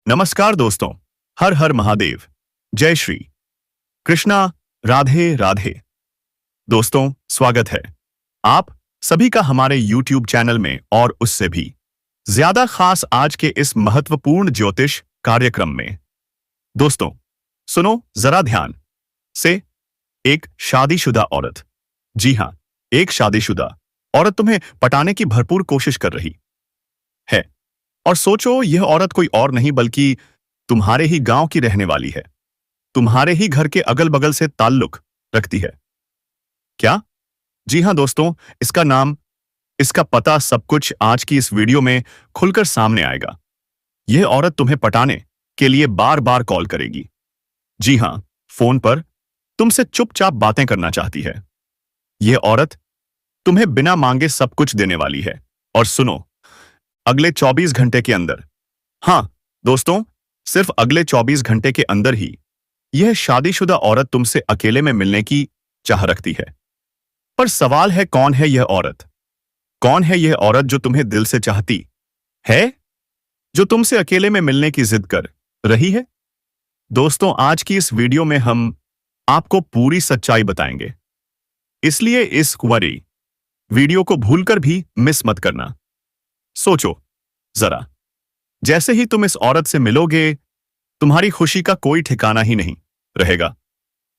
नमस्कार दोस्तों। हर हर महादेव। जय श्री कृष्णा। राधे राधे। दोस्तों, स्वागत है आप सभी का हमारे YouTube चैनल में और उससे भी ज्यादा खास आज के इस महत्वपूर्ण ज्योतिष कार्यक्रम में। दोस्तों, सुनो जरा ध्यान से। एक शादीशुदा औरत, जी हां, एक शादीशुदा औरत तुम्हें पटाने की भरपूर कोशिश कर रही है। और सोचो, यह औरत कोई और नहीं बल्कि तुम्हारे ही गांव की रहने वाली है, तुम्हारे ही घर के अगल बगल से ताल्लुक रखती है। क्या? जी हां दोस्तों, इसका नाम, इसका पता, सब कुछ आज की इस वीडियो में खुलकर सामने आएगा। यह औरत तुम्हें पटाने के लिए बार बार कॉल करेगी। जी हां, फोन पर तुमसे चुपचाप बातें करना चाहती है। यह औरत तुम्हें बिना मांगे सब कुछ देने वाली है। और सुनो, अगले 24 घंटे के अंदर, हां दोस्तों, सिर्फ अगले 24 घंटे के अंदर ही यह शादीशुदा औरत तुमसे अकेले में मिलने की चाह रखती है। पर सवाल है, कौन है यह औरत? कौन है यह औरत जो तुम्हें दिल से चाहती है, जो तुमसे अकेले में मिलने की जिद कर रही है? दोस्तों, आज की इस वीडियो में हम आपको पूरी सच्चाई बताएंगे, इसलिए इस वरी वीडियो को भूलकर भी मिस मत करना। सोचो जरा, जैसे ही तुम इस औरत से मिलोगे, तुम्हारी खुशी का कोई ठिकाना ही नहीं रहेगा।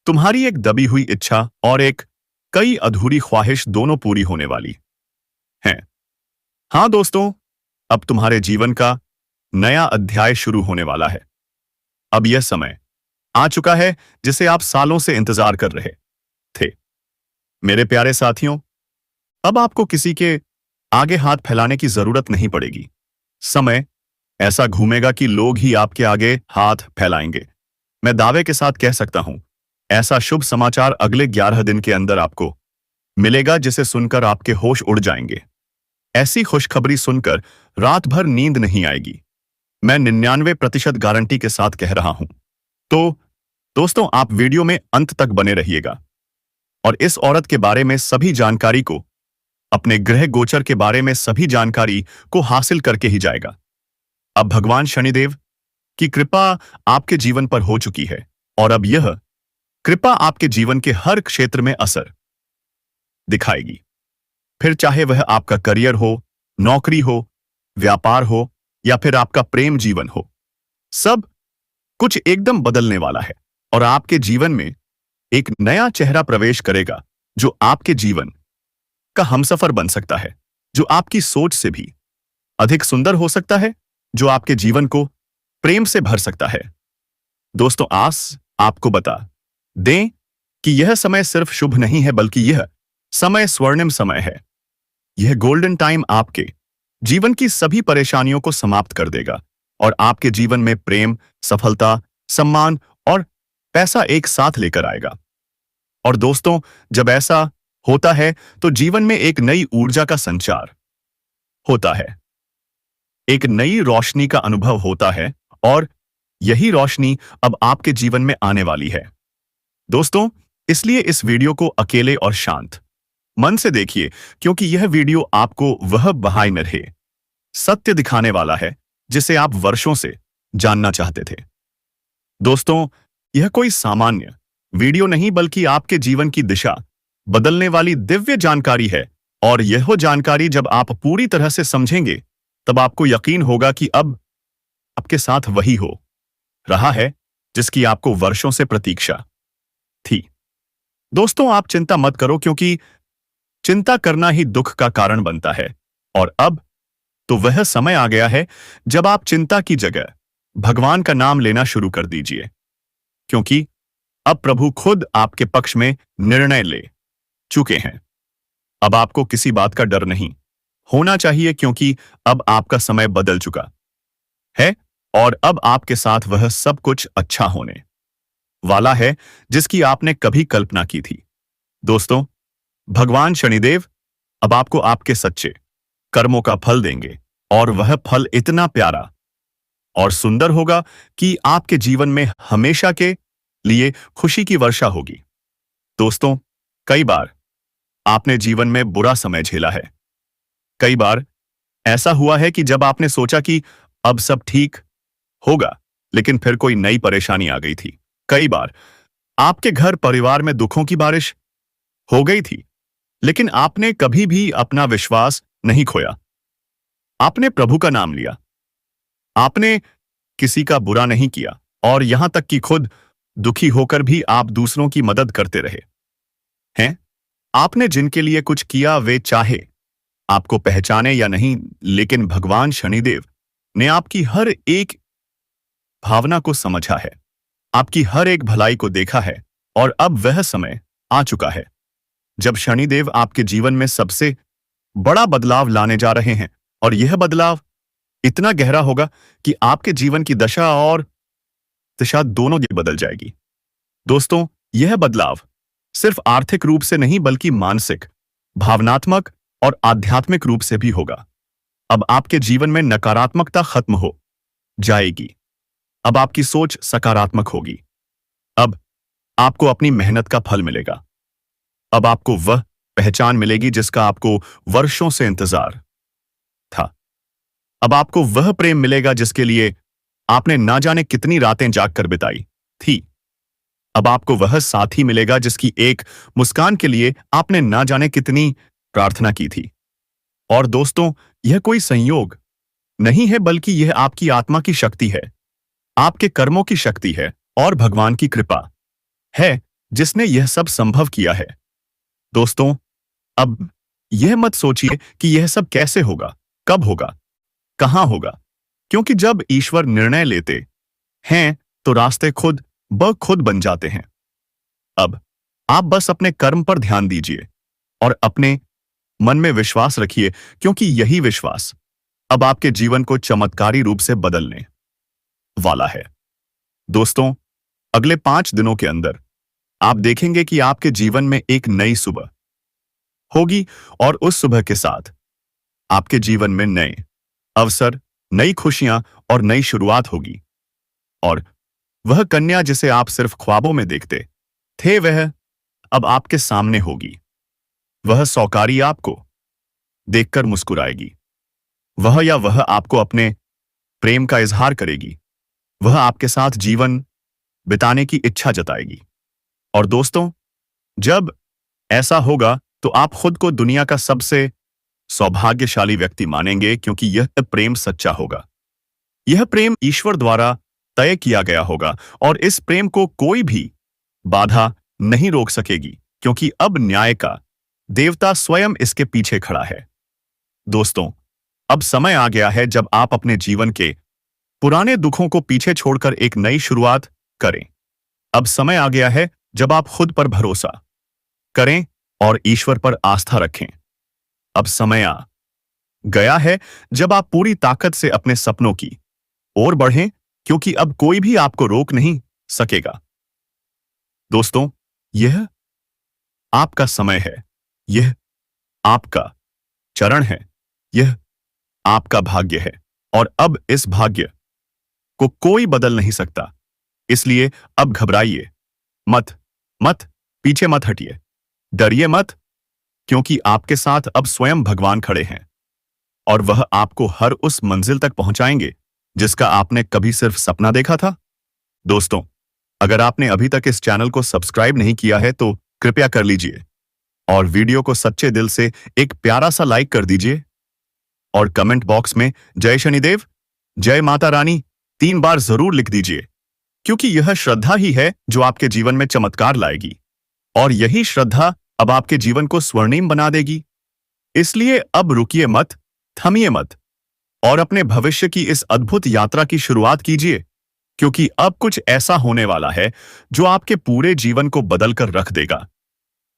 तुम्हारी एक दबी हुई इच्छा और एक कई अधूरी ख्वाहिश दोनों पूरी होने वाली हैं। हां दोस्तों, अब तुम्हारे जीवन का नया अध्याय शुरू होने वाला है। अब यह समय आ चुका है जिसे आप सालों से इंतजार कर रहे थे। मेरे प्यारे साथियों, अब आपको किसी के आगे हाथ फैलाने की जरूरत नहीं पड़ेगी। समय ऐसा घूमेगा कि लोग ही आपके आगे हाथ फैलाएंगे। मैं दावे के साथ कह सकता हूं, ऐसा शुभ समाचार अगले 11 दिन के अंदर आपको मिलेगा जिसे सुनकर आपके होश उड़ जाएंगे। ऐसी खुशखबरी सुनकर रात भर नींद नहीं आएगी। मैं 99% गारंटी के साथ कह रहा हूं। तो दोस्तों, आप वीडियो में अंत तक बने रहिएगा और इस औरत के बारे में सभी जानकारी को, अपने ग्रह गोचर के बारे में सभी जानकारी को हासिल करके ही जाएगा। अब भगवान शनिदेव की कृपा आपके जीवन पर हो चुकी है और अब यह कृपा आपके जीवन के हर क्षेत्र में असर दिखाएगी। फिर चाहे वह आपका करियर हो, नौकरी हो, व्यापार हो या फिर आपका प्रेम जीवन हो, सब कुछ एकदम बदलने वाला है और आपके जीवन में एक नया चेहरा प्रवेश करेगा जो आपके जीवन का हमसफर बन सकता है, जो आपकी सोच से भी अधिक सुंदर हो सकता है, जो आपके जीवन को प्रेम से भर सकता है। दोस्तों, आस आपको बता दें कि यह समय सिर्फ शुभ नहीं है बल्कि यह समय स्वर्णिम समय है। यह गोल्डन टाइम आपके जीवन की सभी परेशानियों को समाप्त कर देगा और आपके जीवन में प्रेम, सफलता, सम्मान और पैसा एक साथ लेकर आएगा। और दोस्तों, जब ऐसा होता है तो जीवन में एक नई ऊर्जा का संचार होता है, एक नई रोशनी का अनुभव होता है और यही रोशनी अब आपके जीवन में आने वाली है। दोस्तों, इसलिए इस वीडियो को अकेले और शांत मन से देखिए, क्योंकि यह वीडियो आपको वह बहाई में रहे सत्य दिखाने वाला है जिसे आप वर्षों से जानना चाहते थे। दोस्तों, यह कोई सामान्य वीडियो नहीं बल्कि आपके जीवन की दिशा बदलने वाली दिव्य जानकारी है। और यह जानकारी जब आप पूरी तरह से समझेंगे, तब आपको यकीन होगा कि अब आपके साथ वही हो रहा है जिसकी आपको वर्षों से प्रतीक्षा थी। दोस्तों, आप चिंता मत करो, क्योंकि चिंता करना ही दुख का कारण बनता है। और अब तो वह समय आ गया है जब आप चिंता की जगह भगवान का नाम लेना शुरू कर दीजिए, क्योंकि अब प्रभु खुद आपके पक्ष में निर्णय ले चुके हैं। अब आपको किसी बात का डर नहीं होना चाहिए, क्योंकि अब आपका समय बदल चुका है और अब आपके साथ वह सब कुछ अच्छा होने वाला है जिसकी आपने कभी कल्पना की थी। दोस्तों, भगवान शनिदेव अब आपको आपके सच्चे कर्मों का फल देंगे और वह फल इतना प्यारा और सुंदर होगा कि आपके जीवन में हमेशा के लिए खुशी की वर्षा होगी। दोस्तों, कई बार आपने जीवन में बुरा समय झेला है। कई बार ऐसा हुआ है कि जब आपने सोचा कि अब सब ठीक होगा, लेकिन फिर कोई नई परेशानी आ गई थी। कई बार आपके घर परिवार में दुखों की बारिश हो गई थी, लेकिन आपने कभी भी अपना विश्वास नहीं खोया। आपने प्रभु का नाम लिया, आपने किसी का बुरा नहीं किया, और यहां तक कि खुद दुखी होकर भी आप दूसरों की मदद करते रहे हैं। आपने जिनके लिए कुछ किया, वे चाहे आपको पहचाने या नहीं, लेकिन भगवान शनिदेव ने आपकी हर एक भावना को समझा है, आपकी हर एक भलाई को देखा है, और अब वह समय आ चुका है जब शनिदेव आपके जीवन में सबसे बड़ा बदलाव लाने जा रहे हैं। और यह बदलाव इतना गहरा होगा कि आपके जीवन की दशा और दिशा दोनों की बदल जाएगी। दोस्तों, यह बदलाव सिर्फ आर्थिक रूप से नहीं, बल्कि मानसिक, भावनात्मक और आध्यात्मिक रूप से भी होगा। अब आपके जीवन में नकारात्मकता खत्म हो जाएगी। अब आपकी सोच सकारात्मक होगी। अब आपको अपनी मेहनत का फल मिलेगा। अब आपको वह पहचान मिलेगी जिसका आपको वर्षों से इंतजार था। अब आपको वह प्रेम मिलेगा जिसके लिए आपने ना जाने कितनी रातें जागकर बिताई थी। अब आपको वह साथी मिलेगा जिसकी एक मुस्कान के लिए आपने ना जाने कितनी प्रार्थना की थी। और दोस्तों, यह कोई संयोग नहीं है, बल्कि यह आपकी आत्मा की शक्ति है, आपके कर्मों की शक्ति है, और भगवान की कृपा है जिसने यह सब संभव किया है। दोस्तों, अब यह मत सोचिए कि यह सब कैसे होगा, कब होगा, कहां होगा, क्योंकि जब ईश्वर निर्णय लेते हैं तो रास्ते खुद ब खुद बन जाते हैं। अब आप बस अपने कर्म पर ध्यान दीजिए और अपने मन में विश्वास रखिए, क्योंकि यही विश्वास अब आपके जीवन को चमत्कारी रूप से बदलने वाला है। दोस्तों, अगले 5 दिनों के अंदर आप देखेंगे कि आपके जीवन में एक नई सुबह होगी, और उस सुबह के साथ आपके जीवन में नए अवसर, नई खुशियां और नई शुरुआत होगी। और वह कन्या जिसे आप सिर्फ ख्वाबों में देखते थे, वह अब आपके सामने होगी। वह सौकारी आपको देखकर मुस्कुराएगी। वह आपको अपने प्रेम का इजहार करेगी। वह आपके साथ जीवन बिताने की इच्छा जताएगी। और दोस्तों, जब ऐसा होगा तो आप खुद को दुनिया का सबसे सौभाग्यशाली व्यक्ति मानेंगे, क्योंकि यह प्रेम सच्चा होगा। यह प्रेम ईश्वर द्वारा तय किया गया होगा, और इस प्रेम को कोई भी बाधा नहीं रोक सकेगी, क्योंकि अब न्याय का देवता स्वयं इसके पीछे खड़ा है। दोस्तों, अब समय आ गया है जब आप अपने जीवन के पुराने दुखों को पीछे छोड़कर एक नई शुरुआत करें। अब समय आ गया है जब आप खुद पर भरोसा करें और ईश्वर पर आस्था रखें। अब समय आ गया है जब आप पूरी ताकत से अपने सपनों की ओर बढ़ें, क्योंकि अब कोई भी आपको रोक नहीं सकेगा। दोस्तों, यह आपका समय है, यह आपका चरण है, यह आपका भाग्य है, और अब इस भाग्य को कोई बदल नहीं सकता। इसलिए अब घबराइए मत, पीछे मत हटिए, डरिए मत, क्योंकि आपके साथ अब स्वयं भगवान खड़े हैं, और वह आपको हर उस मंजिल तक पहुंचाएंगे जिसका आपने कभी सिर्फ सपना देखा था। दोस्तों, अगर आपने अभी तक इस चैनल को सब्सक्राइब नहीं किया है तो कृपया कर लीजिए, और वीडियो को सच्चे दिल से एक प्यारा सा लाइक कर दीजिए, और कमेंट बॉक्स में जय शनिदेव, जय माता रानी 3 बार जरूर लिख दीजिए, क्योंकि यह श्रद्धा ही है जो आपके जीवन में चमत्कार लाएगी, और यही श्रद्धा अब आपके जीवन को स्वर्णिम बना देगी। इसलिए अब रुकिए मत, थमिए मत, और अपने भविष्य की इस अद्भुत यात्रा की शुरुआत कीजिए, क्योंकि अब कुछ ऐसा होने वाला है जो आपके पूरे जीवन को बदल कर रख देगा।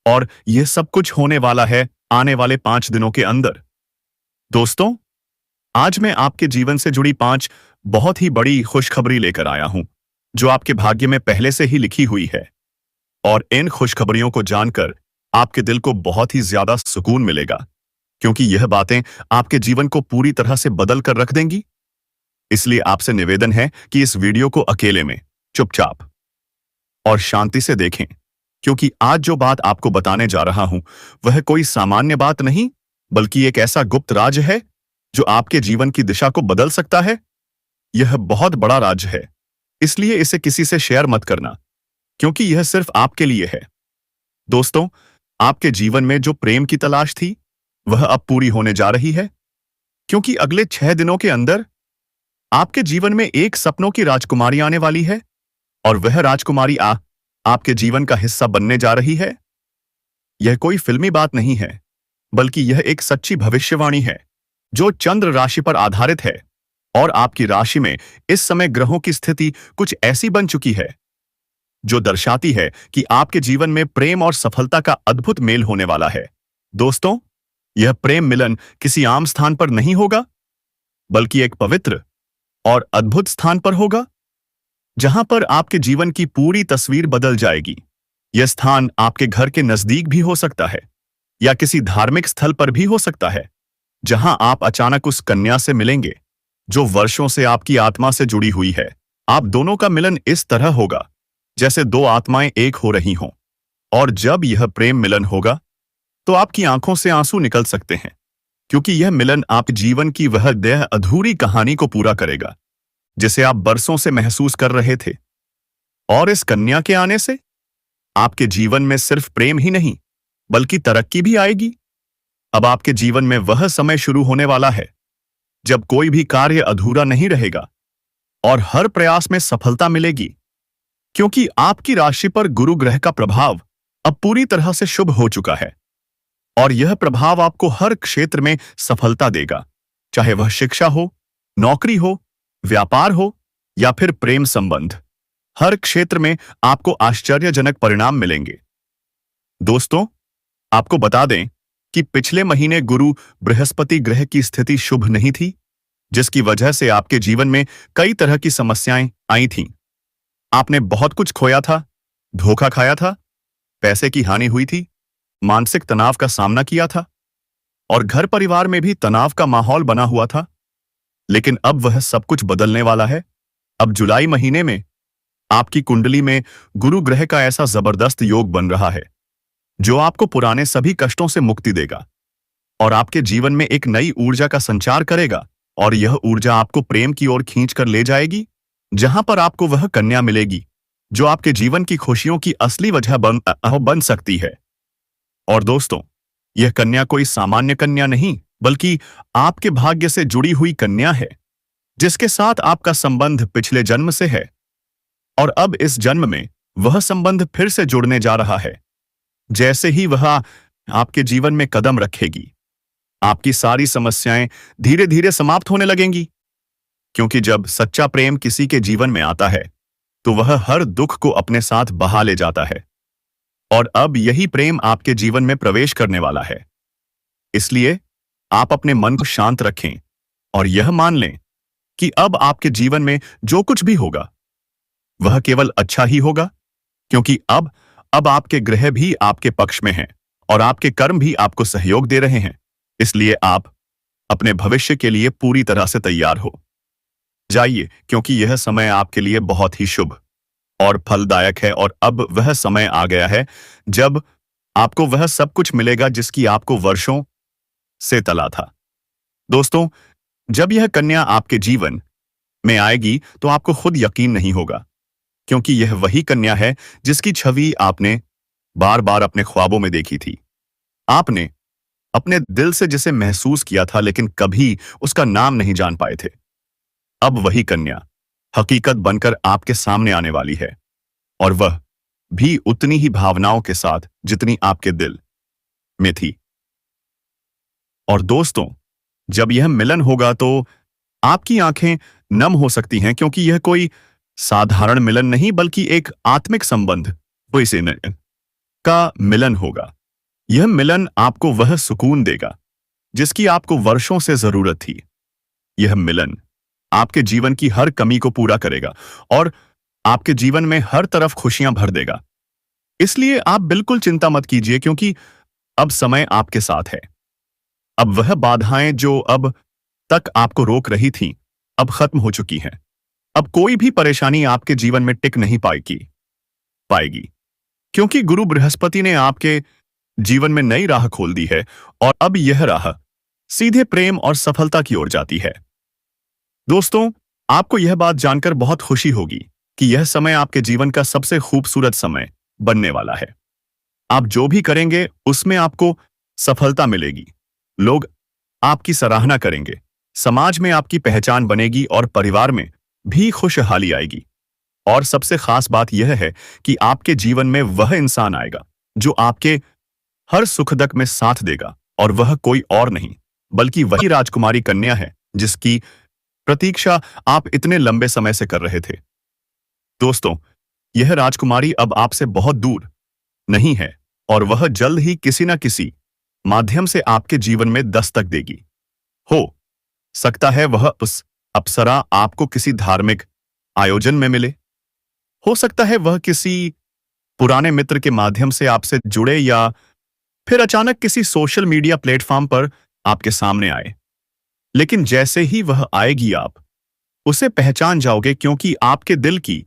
और यह सब कुछ होने वाला है आने वाले 5 दिनों के अंदर। दोस्तों, आज मैं आपके जीवन से जुड़ी 5 बहुत ही बड़ी खुशखबरी लेकर आया हूं, जो आपके भाग्य में पहले से ही लिखी हुई है। और इन खुशखबरियों को जानकर आपके दिल को बहुत ही ज्यादा सुकून मिलेगा, क्योंकि यह बातें आपके जीवन को पूरी तरह से बदल कर रख देंगी। इसलिए आपसे निवेदन है कि इस वीडियो को अकेले में, चुपचाप और शांति से देखें, क्योंकि आज जो बात आपको बताने जा रहा हूं वह कोई सामान्य बात नहीं, बल्कि एक ऐसा गुप्त राज है जो आपके जीवन की दिशा को बदल सकता है। यह बहुत बड़ा राज है, इसलिए इसे किसी से शेयर मत करना, क्योंकि यह सिर्फ आपके लिए है। दोस्तों, आपके जीवन में जो प्रेम की तलाश थी, वह अब पूरी होने जा रही है, क्योंकि अगले 6 दिनों के अंदर आपके जीवन में एक सपनों की राजकुमारी आने वाली है, और वह राजकुमारी आपके जीवन का हिस्सा बनने जा रही है। यह कोई फिल्मी बात नहीं है, बल्कि यह एक सच्ची भविष्यवाणी है, जो चंद्र राशि पर आधारित है, और आपकी राशि में इस समय ग्रहों की स्थिति कुछ ऐसी बन चुकी है, जो दर्शाती है कि आपके जीवन में प्रेम और सफलता का अद्भुत मेल होने वाला है। दोस्तों, यह प्रेम मिलन किसी आम स्थान पर नहीं होगा, बल्कि एक पवित्र और अद्भुत स्थान पर होगा, जहां पर आपके जीवन की पूरी तस्वीर बदल जाएगी। यह स्थान आपके घर के नजदीक भी हो सकता है, या किसी धार्मिक स्थल पर भी हो सकता है, जहां आप अचानक उस कन्या से मिलेंगे, जो वर्षों से आपकी आत्मा से जुड़ी हुई है। आप दोनों का मिलन इस तरह होगा जैसे दो आत्माएं एक हो रही हों, और जब यह प्रेम मिलन होगा, तो आपकी आंखों से आंसू निकल सकते हैं, क्योंकि यह मिलन आपके जीवन की वह देह अधूरी कहानी को पूरा करेगा, जिसे आप बरसों से महसूस कर रहे थे। और इस कन्या के आने से आपके जीवन में सिर्फ प्रेम ही नहीं, बल्कि तरक्की भी आएगी। अब आपके जीवन में वह समय शुरू होने वाला है जब कोई भी कार्य अधूरा नहीं रहेगा, और हर प्रयास में सफलता मिलेगी, क्योंकि आपकी राशि पर गुरु ग्रह का प्रभाव अब पूरी तरह से शुभ हो चुका है, और यह प्रभाव आपको हर क्षेत्र में सफलता देगा, चाहे वह शिक्षा हो, नौकरी हो, व्यापार हो, या फिर प्रेम संबंध। हर क्षेत्र में आपको आश्चर्यजनक परिणाम मिलेंगे। दोस्तों, आपको बता दें कि पिछले महीने गुरु बृहस्पति ग्रह की स्थिति शुभ नहीं थी, जिसकी वजह से आपके जीवन में कई तरह की समस्याएं आई थीं। आपने बहुत कुछ खोया था, धोखा खाया था, पैसे की हानि हुई थी, मानसिक तनाव का सामना किया था, और घर परिवार में भी तनाव का माहौल बना हुआ था। लेकिन अब वह सब कुछ बदलने वाला है। अब जुलाई महीने में आपकी कुंडली में गुरु ग्रह का ऐसा जबरदस्त योग बन रहा है, जो आपको पुराने सभी कष्टों से मुक्ति देगा, और आपके जीवन में एक नई ऊर्जा का संचार करेगा, और यह ऊर्जा आपको प्रेम की ओर खींच कर ले जाएगी, जहां पर आपको वह कन्या मिलेगी, जो आपके जीवन की खुशियों की असली वजह बन सकती है। और दोस्तों, यह कन्या कोई सामान्य कन्या नहीं, बल्कि आपके भाग्य से जुड़ी हुई कन्या है, जिसके साथ आपका संबंध पिछले जन्म से है, और अब इस जन्म में वह संबंध फिर से जुड़ने जा रहा है। जैसे ही वह आपके जीवन में कदम रखेगी, आपकी सारी समस्याएं धीरे धीरे समाप्त होने लगेंगी, क्योंकि जब सच्चा प्रेम किसी के जीवन में आता है, तो वह हर दुख को अपने साथ बहा ले जाता है। और अब यही प्रेम आपके जीवन में प्रवेश करने वाला है। इसलिए आप अपने मन को शांत रखें, और यह मान लें कि अब आपके जीवन में जो कुछ भी होगा, वह केवल अच्छा ही होगा, क्योंकि अब आपके ग्रह भी आपके पक्ष में हैं, और आपके कर्म भी आपको सहयोग दे रहे हैं। इसलिए आप अपने भविष्य के लिए पूरी तरह से तैयार हो जाइए, क्योंकि यह समय आपके लिए बहुत ही शुभ और फलदायक है, और अब वह समय आ गया है जब आपको वह सब कुछ मिलेगा जिसकी आपको वर्षों से तला था। दोस्तों, जब यह कन्या आपके जीवन में आएगी, तो आपको खुद यकीन नहीं होगा, क्योंकि यह वही कन्या है जिसकी छवि आपने बार बार अपने ख्वाबों में देखी थी। आपने अपने दिल से जिसे महसूस किया था, लेकिन कभी उसका नाम नहीं जान पाए थे। अब वही कन्या हकीकत बनकर आपके सामने आने वाली है, और वह भी उतनी ही भावनाओं के साथ जितनी आपके दिल में थी। और दोस्तों, जब यह मिलन होगा, तो आपकी आंखें नम हो सकती हैं, क्योंकि यह कोई साधारण मिलन नहीं, बल्कि एक आत्मिक संबंध का मिलन होगा। यह मिलन आपको वह सुकून देगा जिसकी आपको वर्षों से जरूरत थी। यह मिलन आपके जीवन की हर कमी को पूरा करेगा, और आपके जीवन में हर तरफ खुशियां भर देगा। इसलिए आप बिल्कुल चिंता मत कीजिए, क्योंकि अब समय आपके साथ है। अब वह बाधाएं जो अब तक आपको रोक रही थीं, अब खत्म हो चुकी हैं। अब कोई भी परेशानी आपके जीवन में टिक नहीं पाएगी, क्योंकि गुरु बृहस्पति ने आपके जीवन में नई राह खोल दी है, और अब यह राह सीधे प्रेम और सफलता की ओर जाती है। दोस्तों, आपको यह बात जानकर बहुत खुशी होगी कि यह समय आपके जीवन का सबसे खूबसूरत समय बनने वाला है। आप जो भी करेंगे उसमें आपको सफलता मिलेगी। लोग आपकी सराहना करेंगे, समाज में आपकी पहचान बनेगी और परिवार में भी खुशहाली आएगी। और सबसे खास बात यह है कि आपके जीवन में वह इंसान आएगा जो आपके हर सुख-दुख में साथ देगा, और वह कोई और नहीं बल्कि वही राजकुमारी कन्या है जिसकी प्रतीक्षा आप इतने लंबे समय से कर रहे थे। दोस्तों, यह राजकुमारी अब आपसे बहुत दूर नहीं है, और वह जल्द ही किसी न किसी माध्यम से आपके जीवन में दस्तक देगी। हो सकता है वह उस अप्सरा आपको किसी धार्मिक आयोजन में मिले, हो सकता है वह किसी पुराने मित्र के माध्यम से आपसे जुड़े, या फिर अचानक किसी सोशल मीडिया प्लेटफॉर्म पर आपके सामने आए। लेकिन जैसे ही वह आएगी आप उसे पहचान जाओगे, क्योंकि आपके दिल की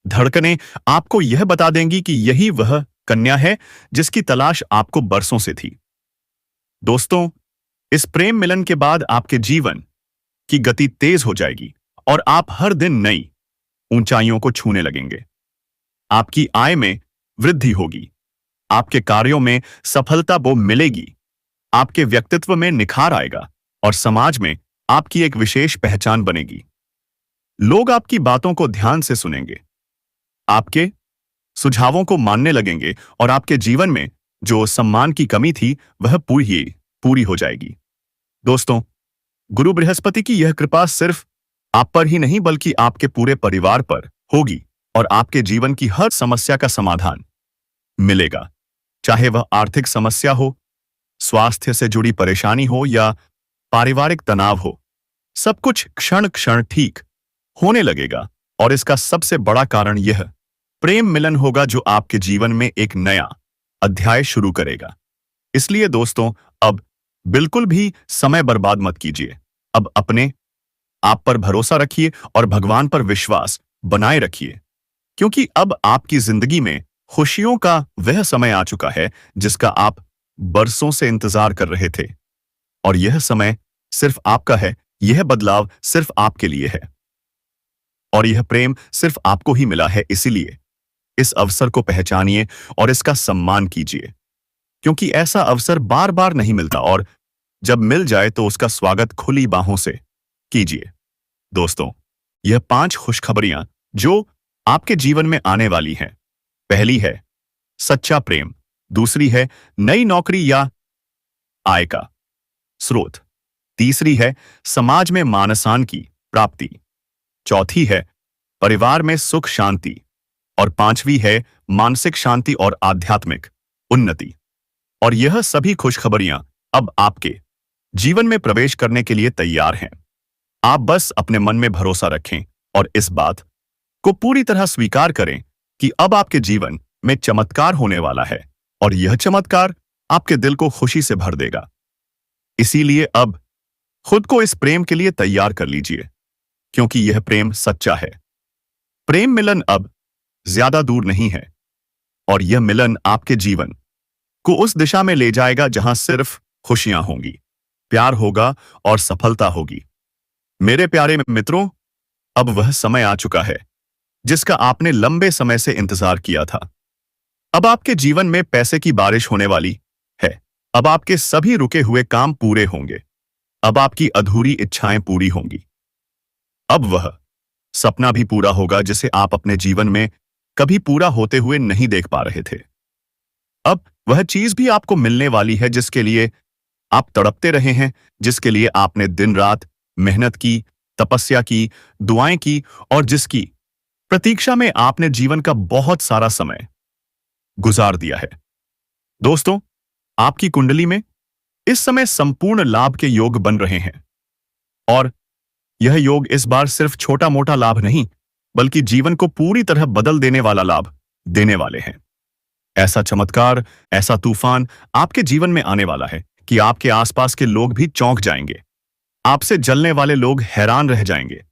धड़कनें आपको यह बता देंगी कि यही वह कन्या है जिसकी तलाश आपको बरसों से थी। दोस्तों, इस प्रेम मिलन के बाद आपके जीवन की गति तेज हो जाएगी और आप हर दिन नई ऊंचाइयों को छूने लगेंगे। आपकी आय में वृद्धि होगी, आपके कार्यों में सफलता वो मिलेगी, आपके व्यक्तित्व में निखार आएगा और समाज में आपकी एक विशेष पहचान बनेगी। लोग आपकी बातों को ध्यान से सुनेंगे, आपके सुझावों को मानने लगेंगे, और आपके जीवन में जो सम्मान की कमी थी वह पूरी हो जाएगी। दोस्तों, गुरु बृहस्पति की यह कृपा सिर्फ आप पर ही नहीं बल्कि आपके पूरे परिवार पर होगी, और आपके जीवन की हर समस्या का समाधान मिलेगा। चाहे वह आर्थिक समस्या हो, स्वास्थ्य से जुड़ी परेशानी हो या पारिवारिक तनाव हो, सब कुछ क्षण क्षण ठीक होने लगेगा। और इसका सबसे बड़ा कारण यह प्रेम मिलन होगा जो आपके जीवन में एक नया अध्याय शुरू करेगा। इसलिए दोस्तों, अब बिल्कुल भी समय बर्बाद मत कीजिए। अब अपने आप पर भरोसा रखिए और भगवान पर विश्वास बनाए रखिए, क्योंकि अब आपकी जिंदगी में खुशियों का वह समय आ चुका है जिसका आप बरसों से इंतजार कर रहे थे। और यह समय सिर्फ आपका है, यह बदलाव सिर्फ आपके लिए है, और यह प्रेम सिर्फ आपको ही मिला है। इसीलिए इस अवसर को पहचानिए और इसका सम्मान कीजिए, क्योंकि ऐसा अवसर बार बार नहीं मिलता, और जब मिल जाए तो उसका स्वागत खुली बाहों से कीजिए। दोस्तों, यह 5 खुशखबरियां जो आपके जीवन में आने वाली हैं। पहली है सच्चा प्रेम, दूसरी है नई नौकरी या आय का स्रोत, तीसरी है समाज में मान सम्मान की प्राप्ति, चौथी है परिवार में सुख शांति, और पांचवी है मानसिक शांति और आध्यात्मिक उन्नति। और यह सभी खुशखबरियां अब आपके जीवन में प्रवेश करने के लिए तैयार हैं। आप बस अपने मन में भरोसा रखें और इस बात को पूरी तरह स्वीकार करें कि अब आपके जीवन में चमत्कार होने वाला है, और यह चमत्कार आपके दिल को खुशी से भर देगा। इसीलिए अब खुद को इस प्रेम के लिए तैयार कर लीजिए, क्योंकि यह प्रेम सच्चा है। प्रेम मिलन अब ज्यादा दूर नहीं है, और यह मिलन आपके जीवन को उस दिशा में ले जाएगा जहां सिर्फ खुशियां होंगी, प्यार होगा और सफलता होगी। मेरे प्यारे मित्रों, अब वह समय आ चुका है जिसका आपने लंबे समय से इंतजार किया था। अब आपके जीवन में पैसे की बारिश होने वाली है। अब आपके सभी रुके हुए काम पूरे होंगे। अब आपकी अधूरी इच्छाएं पूरी होंगी। अब वह सपना भी पूरा होगा जिसे आप अपने जीवन में कभी पूरा होते हुए नहीं देख पा रहे थे। अब वह चीज भी आपको मिलने वाली है जिसके लिए आप तड़पते रहे हैं, जिसके लिए आपने दिन रात मेहनत की, तपस्या की, दुआएं की, और जिसकी प्रतीक्षा में आपने जीवन का बहुत सारा समय गुजार दिया है। दोस्तों, आपकी कुंडली में इस समय संपूर्ण लाभ के योग बन रहे हैं, और यह योग इस बार सिर्फ छोटा मोटा लाभ नहीं बल्कि जीवन को पूरी तरह बदल देने वाला लाभ देने वाले हैं। ऐसा चमत्कार, ऐसा तूफान आपके जीवन में आने वाला है कि आपके आसपास के लोग भी चौंक जाएंगे। आपसे जलने वाले लोग हैरान रह जाएंगे,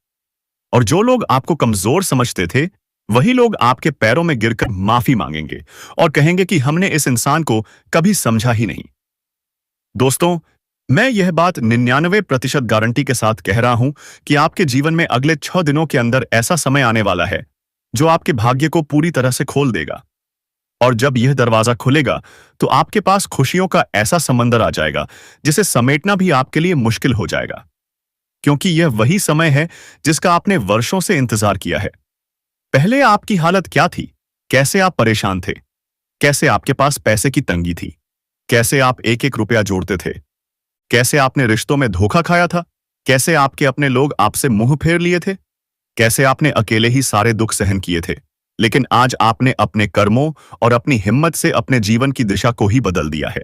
और जो लोग आपको कमजोर समझते थे वही लोग आपके पैरों में गिरकर माफी मांगेंगे और कहेंगे कि हमने इस इंसान को कभी समझा ही नहीं। दोस्तों, मैं यह बात 99% गारंटी के साथ कह रहा हूं कि आपके जीवन में अगले 6 दिनों के अंदर ऐसा समय आने वाला है जो आपके भाग्य को पूरी तरह से खोल देगा। और जब यह दरवाजा खुलेगा तो आपके पास खुशियों का ऐसा समंदर आ जाएगा जिसे समेटना भी आपके लिए मुश्किल हो जाएगा, क्योंकि यह वही समय है जिसका आपने वर्षों से इंतजार किया है। पहले आपकी हालत क्या थी? कैसे आप परेशान थे? कैसे आपके पास पैसे की तंगी थी? कैसे आप एक एक रुपया जोड़ते थे? कैसे आपने रिश्तों में धोखा खाया था? कैसे आपके अपने लोग आपसे मुंह फेर लिए थे? कैसे आपने अकेले ही सारे दुख सहन किए थे? लेकिन आज आपने अपने कर्मों और अपनी हिम्मत से अपने जीवन की दिशा को ही बदल दिया है।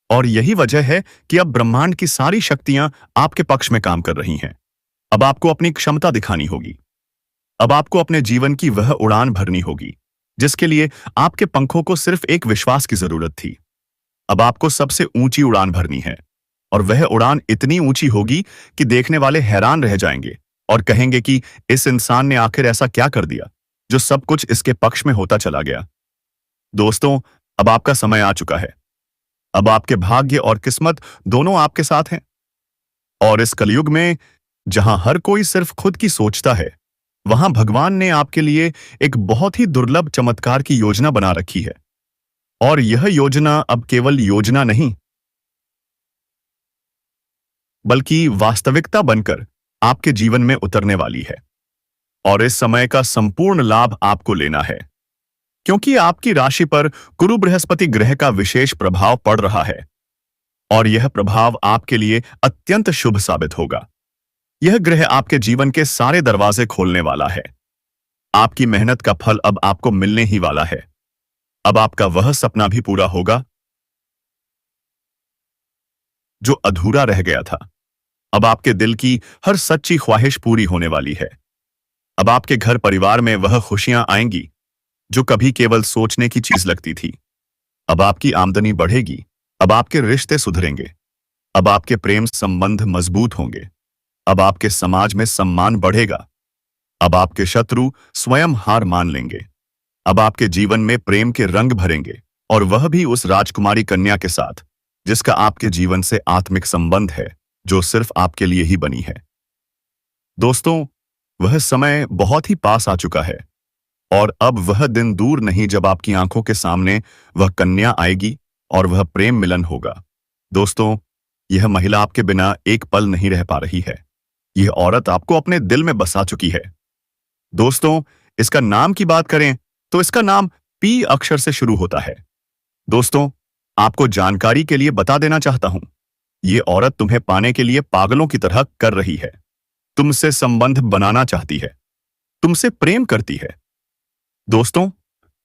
और यही वजह है कि अब ब्रह्मांड की सारी शक्तियां आपके पक्ष में काम कर रही हैं। अब आपको अपनी क्षमता दिखानी होगी। अब आपको अपने जीवन की वह उड़ान भरनी होगी जिसके लिए आपके पंखों को सिर्फ एक विश्वास की जरूरत थी। अब आपको सबसे ऊंची उड़ान भरनी है, और वह उड़ान इतनी ऊंची होगी कि देखने वाले हैरान रह जाएंगे और कहेंगे कि इस इंसान ने आखिर ऐसा क्या कर दिया जो सब कुछ इसके पक्ष में होता चला गया। दोस्तों, अब आपका समय आ चुका है। अब आपके भाग्य और किस्मत दोनों आपके साथ हैं। और इस कलयुग में जहां हर कोई सिर्फ खुद की सोचता है, वहां भगवान ने आपके लिए एक बहुत ही दुर्लभ चमत्कार की योजना बना रखी है। और यह योजना अब केवल योजना नहीं, बल्कि वास्तविकता बनकर आपके जीवन में उतरने वाली है। और इस समय का संपूर्ण लाभ आपको लेना है, क्योंकि आपकी राशि पर गुरु बृहस्पति ग्रह का विशेष प्रभाव पड़ रहा है। और यह प्रभाव आपके लिए अत्यंत शुभ साबित होगा। यह ग्रह आपके जीवन के सारे दरवाजे खोलने वाला है। आपकी मेहनत का फल अब आपको मिलने ही वाला है। अब आपका वह सपना भी पूरा होगा जो अधूरा रह गया था। अब आपके दिल की हर सच्ची ख्वाहिश पूरी होने वाली है। अब आपके घर परिवार में वह खुशियां आएंगी जो कभी केवल सोचने की चीज लगती थी। अब आपकी आमदनी बढ़ेगी। अब आपके रिश्ते सुधरेंगे। अब आपके प्रेम संबंध मजबूत होंगे। अब आपके समाज में सम्मान बढ़ेगा। अब आपके शत्रु स्वयं हार मान लेंगे। अब आपके जीवन में प्रेम के रंग भरेंगे, और वह भी उस राजकुमारी कन्या के साथ जिसका आपके जीवन से आत्मिक संबंध है, जो सिर्फ आपके लिए ही बनी है। दोस्तों, वह समय बहुत ही पास आ चुका है, और अब वह दिन दूर नहीं जब आपकी आंखों के सामने वह कन्या आएगी और वह प्रेम मिलन होगा। दोस्तों, यह महिला आपके बिना एक पल नहीं रह पा रही है। यह औरत आपको अपने दिल में बसा चुकी है। दोस्तों, इसका नाम की बात करें तो इसका नाम पी अक्षर से शुरू होता है। दोस्तों, आपको जानकारी के लिए बता देना चाहता हूं, यह औरत तुम्हें पाने के लिए पागलों की तरह कर रही है। तुमसे संबंध बनाना चाहती है, तुमसे प्रेम करती है। दोस्तों,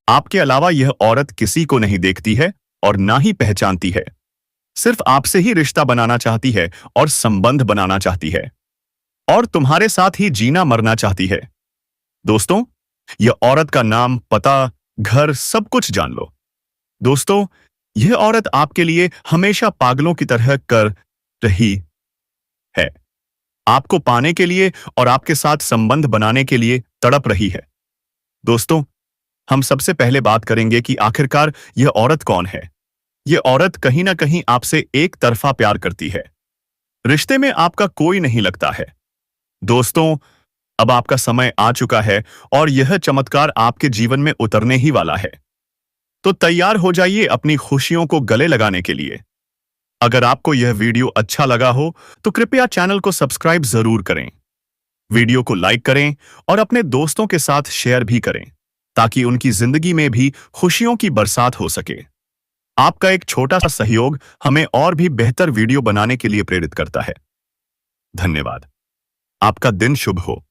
आपके अलावा यह औरत किसी को नहीं देखती है और ना ही पहचानती है। सिर्फ आपसे ही रिश्ता बनाना चाहती है और संबंध बनाना चाहती है, और तुम्हारे साथ ही जीना मरना चाहती है। दोस्तों, यह औरत का नाम, पता, घर सब कुछ जान लो। दोस्तों, यह औरत आपके लिए हमेशा पागलों की तरह कर रही है। आपको पाने के लिए और आपके साथ संबंध बनाने के लिए तड़प रही है। दोस्तों, हम सबसे पहले बात करेंगे कि आखिरकार यह औरत कौन है। यह औरत कहीं ना कहीं आपसे एक तरफा प्यार करती है। रिश्ते में आपका कोई नहीं लगता है। दोस्तों, अब आपका समय आ चुका है और यह चमत्कार आपके जीवन में उतरने ही वाला है। तो तैयार हो जाइए अपनी खुशियों को गले लगाने के लिए। अगर आपको यह वीडियो अच्छा लगा हो तो कृपया चैनल को सब्सक्राइब जरूर करें, वीडियो को लाइक करें और अपने दोस्तों के साथ शेयर भी करें, ताकि उनकी जिंदगी में भी खुशियों की बरसात हो सके। आपका एक छोटा सा सहयोग हमें और भी बेहतर वीडियो बनाने के लिए प्रेरित करता है। धन्यवाद। आपका दिन शुभ हो।